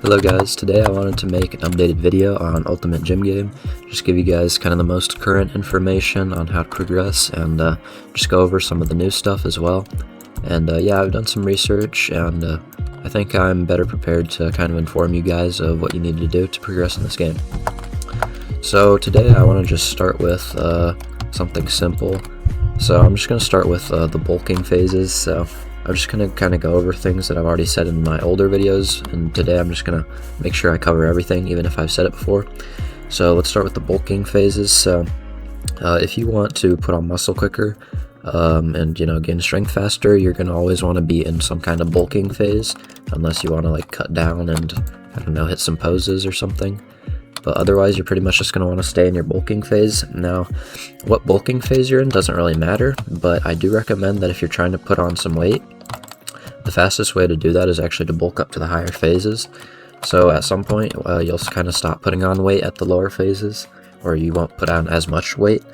Hello guys, today I wanted to make an updated video on Ultimate Gym Game, just give you guys kind of the most current information on how to progress and just go over some of the new stuff as well. And yeah, I've done some research and I think I'm better prepared to kind of inform you guys of what you need to do to progress in this game. So today I want to just start with something simple. So I'm just going to start with the bulking phases. So I'm just going to kind of go over things that I've already said in my older videos, and today I'm just going to make sure I cover everything, even if I've said it before. So let's start with the bulking phases. So if you want to put on muscle quicker and gain strength faster, you're going to always want to be in some kind of bulking phase, unless you want to like cut down and, I don't know, hit some poses or something. But otherwise, you're pretty much just going to want to stay in your bulking phase. Now, what bulking phase you're in doesn't really matter, but I do recommend that if you're trying to put on some weight, the fastest way to do that is actually to bulk up to the higher phases. So at some point, you'll kind of stop putting on weight at the lower phases, or you won't put on as much weight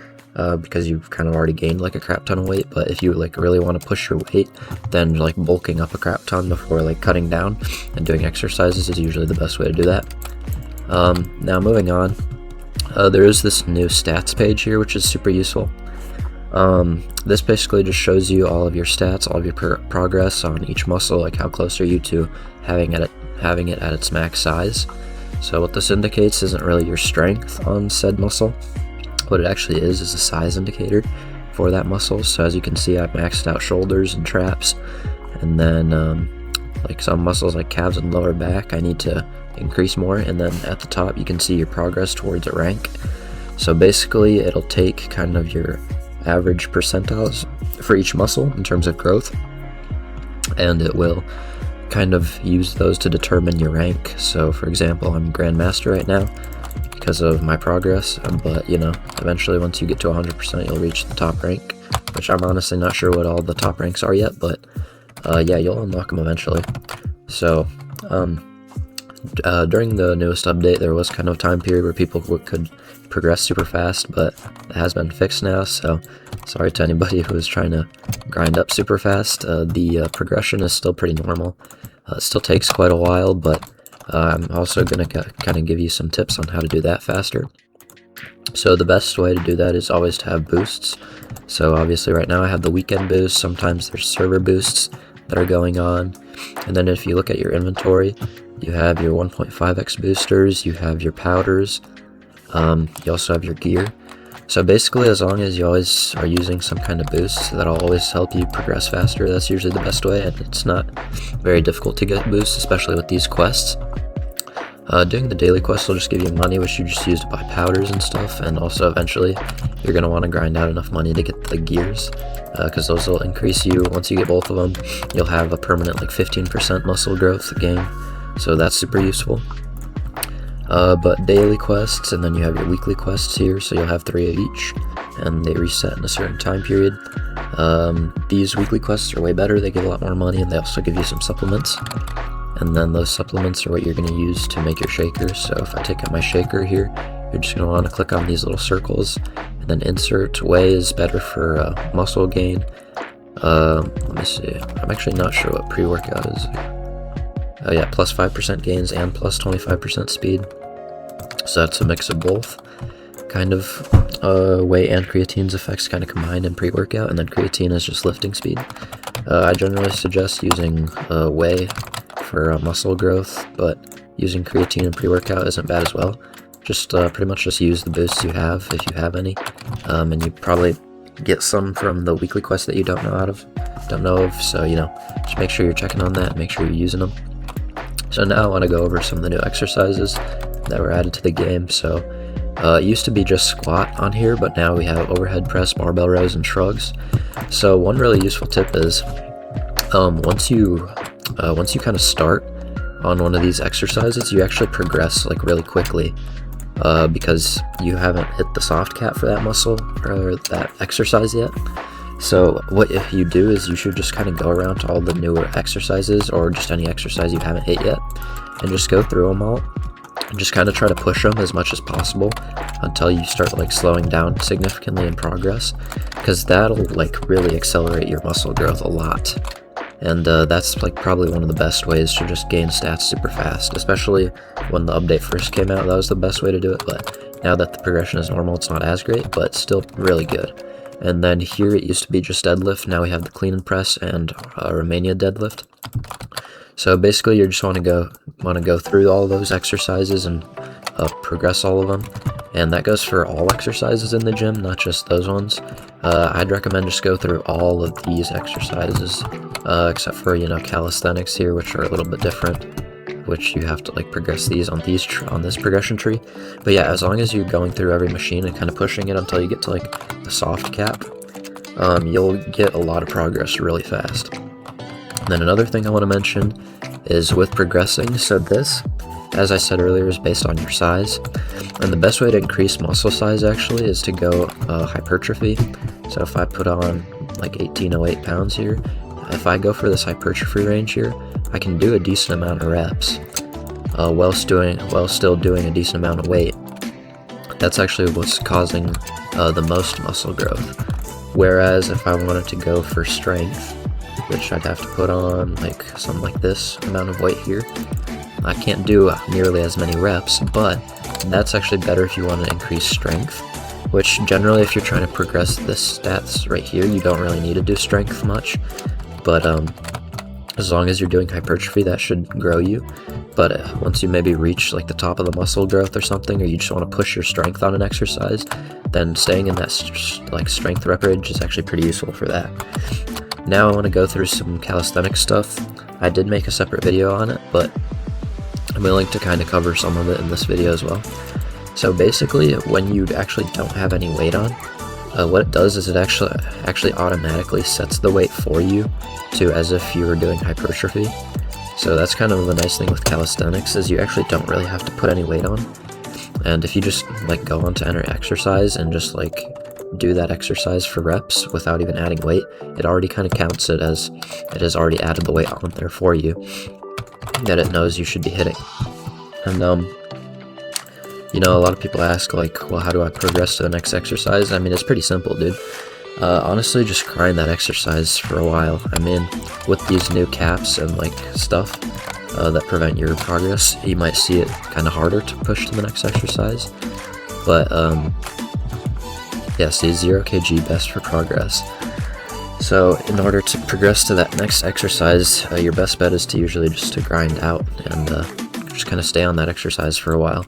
because you've kind of already gained like a crap ton of weight. But if you like really want to push your weight, then like bulking up a crap ton before like cutting down and doing exercises is usually the best way to do that. Now moving on, there is this new stats page here, which is super useful. This basically just shows you all of your stats, all of your progress on each muscle, like how close are you to having it at its max size. So what this indicates isn't really your strength on said muscle. What it actually is a size indicator for that muscle. So as you can see, I've maxed out shoulders and traps, and then like some muscles like calves and lower back, I need to increase more. And then at the top you can see your progress towards a rank. So basically it'll take kind of your average percentiles for each muscle in terms of growth, and it will kind of use those to determine your rank. So for example, I'm Grandmaster right now because of my progress, but eventually once you get to 100% you'll reach the top rank, which I'm honestly not sure what all the top ranks are yet, but yeah, you'll unlock them eventually. So during the newest update, there was kind of a time period where people could progress super fast, but it has been fixed now, so sorry to anybody who was trying to grind up super fast. The progression is still pretty normal. It still takes quite a while, but I'm also going to kind of give you some tips on how to do that faster. So the best way to do that is always to have boosts. So obviously right now I have the weekend boost. Sometimes there's server boosts that are going on, and then if you look at your inventory, you have your 1.5x boosters, you have your powders, you also have your gear. So basically, as long as you always are using some kind of boost, that'll always help you progress faster. That's usually the best way, and it's not very difficult to get boosts, especially with these quests. Doing the daily quests will just give you money, which you just use to buy powders and stuff, and also eventually you're going to want to grind out enough money to get the gears, because those will increase you. Once you get both of them, you'll have a permanent like 15% muscle growth gain, so that's super useful. But daily quests, and then you have your weekly quests here, so you'll have 3 of each, and they reset in a certain time period. These weekly quests are way better, they give a lot more money, and they also give you some supplements. And then those supplements are what you're going to use to make your shakers. So if I take out my shaker here, you're just going to want to click on these little circles, and then insert. Whey is better for muscle gain. Let me see, I'm actually not sure what pre-workout is. Yeah, plus 5% gains and plus 25% speed. So that's a mix of both. Kind of whey and creatine's effects kind of combined in pre-workout, and then creatine is just lifting speed. I generally suggest using whey for muscle growth, but using creatine in pre-workout isn't bad as well. Just pretty much just use the boosts you have, if you have any, and you probably get some from the weekly quest that you don't know of. So just make sure you're checking on that, make sure you're using them. So now I want to go over some of the new exercises that were added to the game. So it used to be just squat on here, but now we have overhead press, barbell rows, and shrugs. So one really useful tip is once you kind of start on one of these exercises, you actually progress like really quickly because you haven't hit the soft cap for that muscle or that exercise yet. So what if you do is you should just kind of go around to all the newer exercises, or just any exercise you haven't hit yet, and just go through them all and just kind of try to push them as much as possible until you start like slowing down significantly in progress, because that'll like really accelerate your muscle growth a lot. and that's like probably one of the best ways to just gain stats super fast, especially when the update first came out. That was the best way to do it, but now that the progression is normal, it's not as great, but still really good. And then here it used to be just deadlift. Now we have the clean and press and Romania deadlift. So basically, you just want to go through all those exercises and progress all of them, and that goes for all exercises in the gym, not just those ones. I'd recommend just go through all of these exercises, except for calisthenics here, which are a little bit different, which you have to like progress these on this progression tree. But yeah, as long as you're going through every machine and kind of pushing it until you get to like the soft cap, you'll get a lot of progress really fast. And then another thing I want to mention is with progressing. So this, as I said earlier, is based on your size, and the best way to increase muscle size actually is to go hypertrophy. So if I put on like 1808 pounds here, if I go for this hypertrophy range here, I can do a decent amount of reps while still doing a decent amount of weight. That's actually what's causing the most muscle growth. Whereas if I wanted to go for strength, which I'd have to put on like something like this amount of weight here, I can't do nearly as many reps, but that's actually better if you want to increase strength, which generally if you're trying to progress this stats right here, you don't really need to do strength much, but as long as you're doing hypertrophy, that should grow you. But once you maybe reach like the top of the muscle growth or something, or you just want to push your strength on an exercise, then staying in that strength rep range is actually pretty useful for that. Now I want to go through some calisthenics stuff. I did make a separate video on it, but I'm willing to kind of cover some of it in this video as well. So basically, when you actually don't have any weight on, what it does is it actually automatically sets the weight for you to as if you were doing hypertrophy. So that's kind of the nice thing with calisthenics, is you actually don't really have to put any weight on. And if you just like go on to enter exercise and just like do that exercise for reps without even adding weight, it already kind of counts it as it has already added the weight on there for you that it knows you should be hitting. And a lot of people ask like, well, how do I progress to the next exercise? I mean, it's pretty simple, dude. Honestly, just grind that exercise for a while. I mean, with these new caps and like stuff that prevent your progress, you might see it kind of harder to push to the next exercise. But yeah, see, 0 kg best for progress. So in order to progress to that next exercise, your best bet is to usually just to grind out and just kind of stay on that exercise for a while.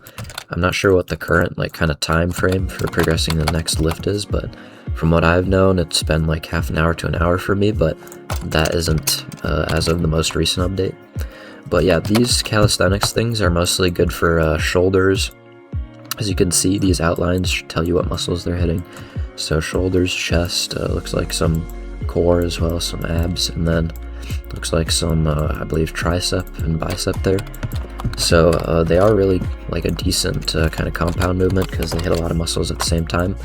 I'm not sure what the current like kind of time frame for progressing to the next lift is, but from what I've known, it's been like half an hour to an hour for me, but that isn't as of the most recent update. But yeah, these calisthenics things are mostly good for shoulders. As you can see, these outlines tell you what muscles they're hitting. So shoulders, chest, looks like some core as well, some abs, and then looks like some, I believe, tricep and bicep there. So they are really like a decent kind of compound movement because they hit a lot of muscles at the same time.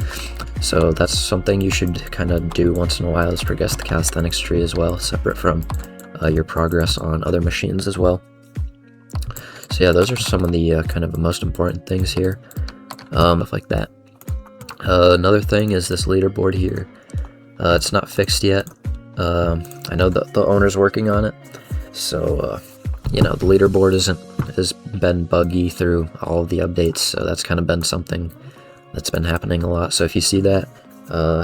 So that's something you should kind of do once in a while, is progress the calisthenics tree as well, separate from your progress on other machines as well. So yeah, those are some of the kind of the most important things here, stuff like that. Another thing is this leaderboard here. It's not fixed yet. I know that the owner's working on it, so the leaderboard has been buggy through all of the updates, so that's kind of been something that's been happening a lot. So if you see that,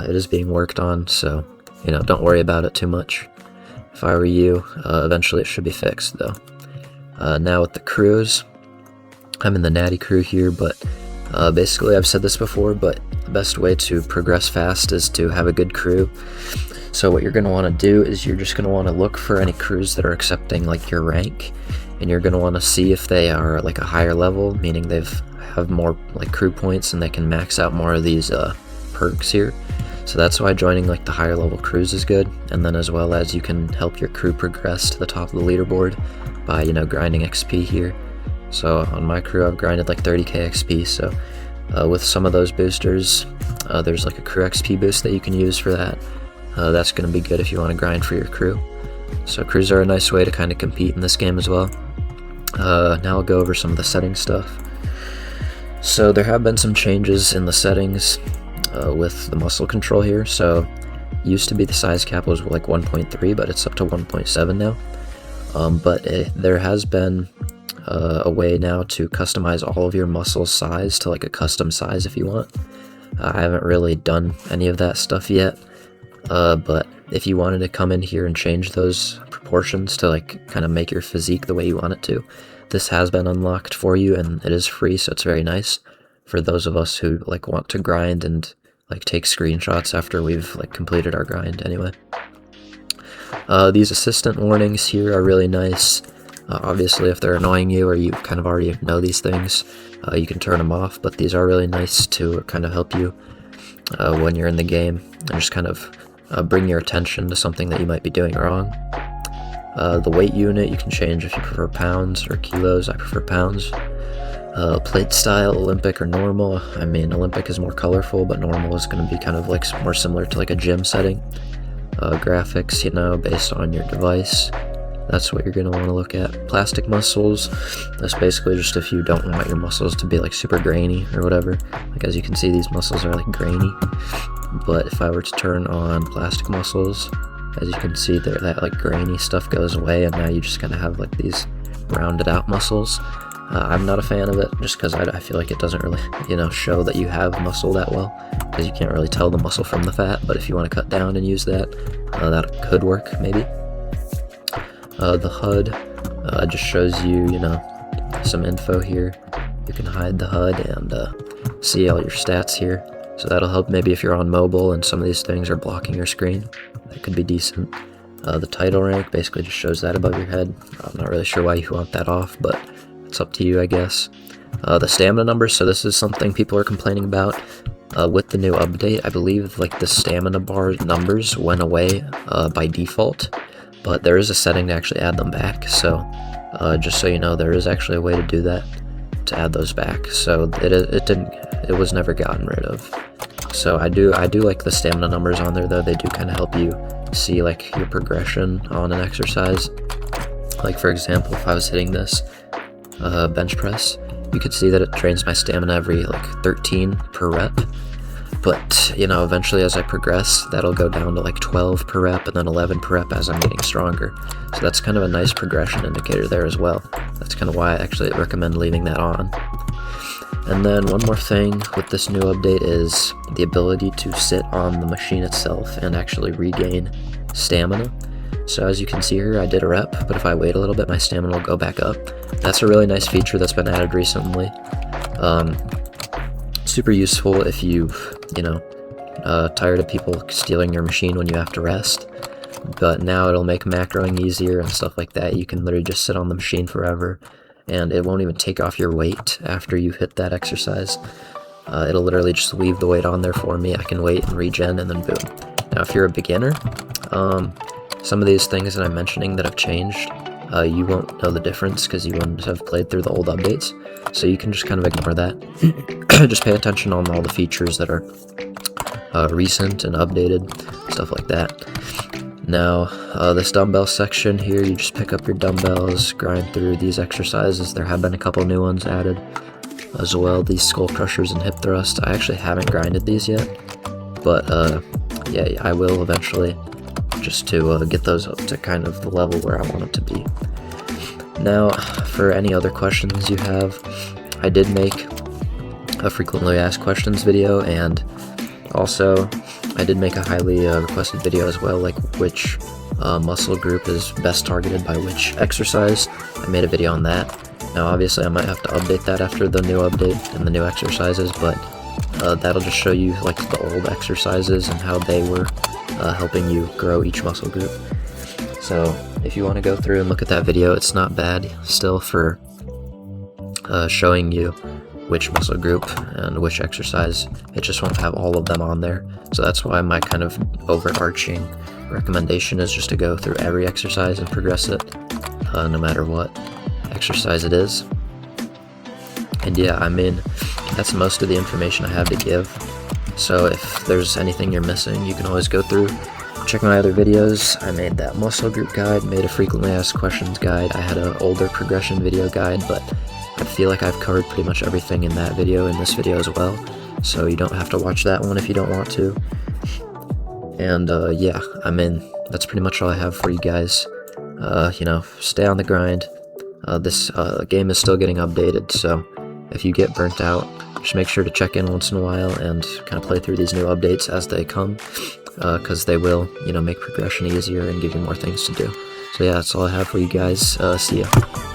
it is being worked on, so don't worry about it too much. If I were you, eventually it should be fixed though. Now with the crews, I'm in the natty crew here, but basically I've said this before, but the best way to progress fast is to have a good crew. So what you're going to want to do is you're just going to want to look for any crews that are accepting like your rank, and you're going to want to see if they are like a higher level, meaning have more like crew points and they can max out more of these perks here. So that's why joining like the higher level crews is good, and then as well as you can help your crew progress to the top of the leaderboard by grinding XP here. So on my crew I've grinded like 30k XP, so with some of those boosters there's like a crew XP boost that you can use for that. That's going to be good if you want to grind for your crew. So crews are a nice way to kind of compete in this game as well. Now I'll go over some of the settings stuff. So there have been some changes in the settings with the muscle control here. So used to be the size cap was like 1.3, but it's up to 1.7 now. But there has been a way now to customize all of your muscle size to like a custom size if you want. I haven't really done any of that stuff yet, but if you wanted to come in here and change those proportions to like kind of make your physique the way you want it to, this has been unlocked for you, and it is free, so it's very nice for those of us who like want to grind and like take screenshots after we've like completed our grind anyway. These assistant warnings here are really nice. Obviously, if they're annoying you or you kind of already know these things, you can turn them off, but these are really nice to kind of help you when you're in the game and just kind of bring your attention to something that you might be doing wrong. The weight unit you can change if you prefer pounds or kilos. I prefer pounds. Plate style, Olympic or normal. I mean, Olympic is more colorful, but normal is going to be kind of like more similar to like a gym setting. Graphics, you know, based on your device. That's what you're going to want to look at. Plastic muscles, that's basically just if you don't want your muscles to be like super grainy or whatever. Like as you can see, these muscles are like grainy. But if I were to turn on plastic muscles, as you can see there, that like grainy stuff goes away, and now you just kind of have like these rounded out muscles. I'm not a fan of it, just because I feel like it doesn't really, you know, show that you have muscle that well, because you can't really tell the muscle from the fat. But if you want to cut down and use that, that could work maybe. The HUD just shows you, you know, some info here. You can hide the HUD and see all your stats here. So that'll help maybe if you're on mobile and some of these things are blocking your screen. That could be decent. The title rank basically just shows that above your head. I'm not really sure why you want that off, but it's up to you, I guess. The stamina numbers, so this is something people are complaining about. With the new update, I believe like the stamina bar numbers went away by default, but there is a setting to actually add them back. So just so you know, there is actually a way to do that, to add those back. So it was never gotten rid of. So I do like the stamina numbers on there though. They do kind of help you see like your progression on an exercise. Like for example, if I was hitting this bench press, you could see that it drains my stamina every like 13 per rep. But you know, eventually as I progress, that'll go down to like 12 per rep and then 11 per rep as I'm getting stronger. So that's kind of a nice progression indicator there as well. That's kind of why I actually recommend leaving that on. And then one more thing with this new update is the ability to sit on the machine itself and actually regain stamina. So as you can see here, I did a rep, but if I wait a little bit, my stamina will go back up. That's a really nice feature that's been added recently. Super useful if you've, you know, tired of people stealing your machine when you have to rest. But now it'll make macroing easier and stuff like that. You can literally just sit on the machine forever, and it won't even take off your weight after you hit that exercise. It'll literally just leave the weight on there for me. I can wait and regen, and then boom. Now if you're a beginner, some of these things that I'm mentioning that have changed, you won't know the difference because you wouldn't have played through the old updates. So you can just kind of ignore that. Just pay attention on all the features that are recent and updated, stuff like that. Now, this dumbbell section here, you just pick up your dumbbells, grind through these exercises. There have been a couple new ones added as well, these skull crushers and hip thrusts. I actually haven't grinded these yet, but yeah, I will eventually, just to get those up to kind of the level where I want them to be. Now, for any other questions you have, I did make a frequently asked questions video, and also I did make a highly requested video as well, like which muscle group is best targeted by which exercise. I made a video on that. Now obviously I might have to update that after the new update and the new exercises, but that'll just show you like the old exercises and how they were helping you grow each muscle group. So if you want to go through and look at that video, it's not bad still for showing you which muscle group and which exercise. It just won't have all of them on there. So that's why my kind of overarching recommendation is just to go through every exercise and progress it, no matter what exercise it is. And yeah, I mean, that's most of the information I have to give. So if there's anything you're missing, you can always go through, check my other videos. I made that muscle group guide, made a frequently asked questions guide. I had an older progression video guide, but I feel like I've covered pretty much everything in that video, in this video as well. So you don't have to watch that one if you don't want to. And yeah, I mean, that's pretty much all I have for you guys. You know, stay on the grind. This game is still getting updated, so if you get burnt out, just make sure to check in once in a while and kind of play through these new updates as they come, because they will, you know, make progression easier and give you more things to do. So yeah, that's all I have for you guys. See ya.